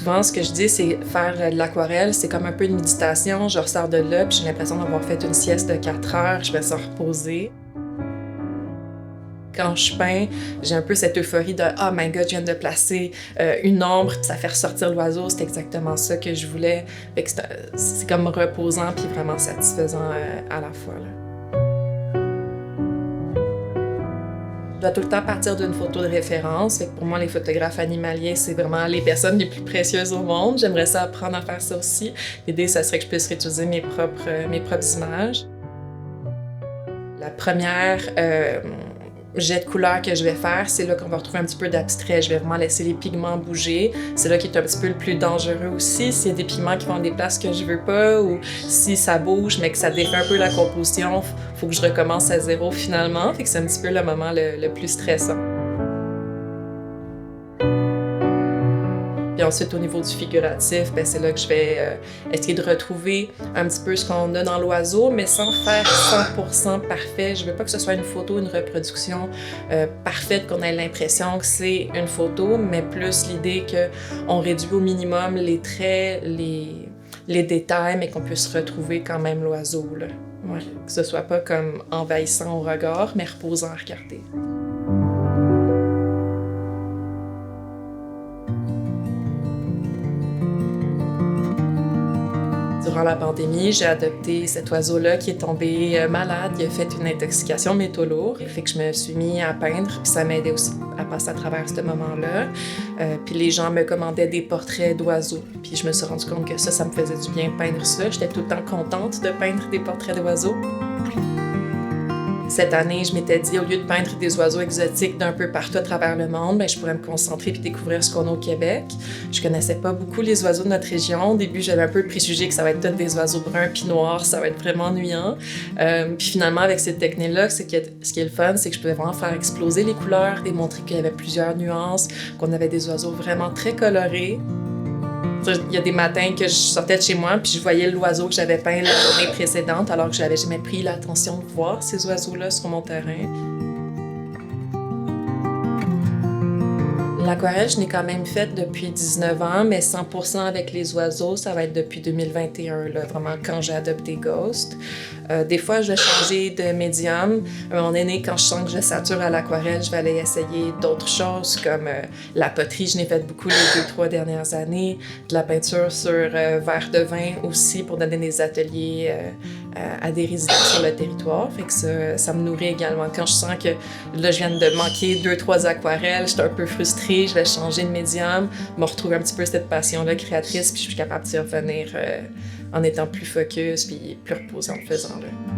Souvent, ce que je dis, c'est faire de l'aquarelle, c'est comme un peu une méditation. Je ressors de là, puis j'ai l'impression d'avoir fait une sieste de 4 heures, je vais se reposer. Quand je peins, j'ai un peu cette euphorie de « Oh my God, je viens de placer une ombre, puis ça fait ressortir l'oiseau ». C'est exactement ça que je voulais. Fait que c'est comme reposant puis vraiment satisfaisant à la fois, là. Je dois tout le temps partir d'une photo de référence. Fait que pour moi, les photographes animaliers, c'est vraiment les personnes les plus précieuses au monde. J'aimerais ça apprendre à faire ça aussi. L'idée, ça serait que je puisse réutiliser mes propres images. La première jet de couleur que je vais faire, c'est là qu'on va retrouver un petit peu d'abstrait. Je vais vraiment laisser les pigments bouger. C'est là qui est un petit peu le plus dangereux aussi. S'il y a des pigments qui vont à des places que je veux pas ou si ça bouge mais que ça défait un peu la composition, faut que je recommence à zéro finalement. Fait que c'est un petit peu le moment le plus stressant. Puis ensuite, au niveau du figuratif, ben, c'est là que je vais essayer de retrouver un petit peu ce qu'on a dans l'oiseau, mais sans faire 100% parfait. Je veux pas que ce soit une photo, une reproduction parfaite, qu'on ait l'impression que c'est une photo, mais plus l'idée qu'on réduit au minimum les traits, les détails, mais qu'on puisse retrouver quand même l'oiseau, là. Ouais. Que ce soit pas comme envahissant au regard, mais reposant à regarder. Durant la pandémie, j'ai adopté cet oiseau-là qui est tombé malade. Il a fait une intoxication métaux lourds. Fait que je me suis mis à peindre, puis ça m'aidait aussi à passer à travers ce moment-là. Puis les gens me commandaient des portraits d'oiseaux. Puis je me suis rendu compte que ça me faisait du bien peindre ça. J'étais tout le temps contente de peindre des portraits d'oiseaux. Cette année, je m'étais dit, au lieu de peindre des oiseaux exotiques d'un peu partout à travers le monde, ben, je pourrais me concentrer puis découvrir ce qu'on a au Québec. Je connaissais pas beaucoup les oiseaux de notre région. Au début, j'avais un peu le préjugé que ça va être tous des oiseaux bruns puis noirs, ça va être vraiment ennuyant. Puis finalement, avec cette technique-là, ce qui est le fun, c'est que je pouvais vraiment faire exploser les couleurs, démontrer qu'il y avait plusieurs nuances, qu'on avait des oiseaux vraiment très colorés. Il y a des matins que je sortais de chez moi puis je voyais l'oiseau que j'avais peint la journée précédente alors que je n'avais jamais pris l'attention de voir ces oiseaux-là sur mon terrain. L'aquarelle, je l'ai quand même faite depuis 19 ans, mais 100% avec les oiseaux, ça va être depuis 2021, là, vraiment quand j'ai adopté Ghost. Des fois, je vais changer de médium. À un moment donné, quand je sens que je sature à l'aquarelle, je vais aller essayer d'autres choses comme la poterie. Je n'ai fait beaucoup les 2-3 dernières années. De la peinture sur verre de vin aussi pour donner des ateliers à des résidents sur le territoire. Fait que ça me nourrit également. Quand je sens que là, je viens de manquer 2-3 aquarelles, je suis un peu frustrée, je vais changer de médium, me retrouver un petit peu cette passion-là créatrice, puis je suis capable d'y revenir en étant plus focus puis plus reposée en le faisant, là.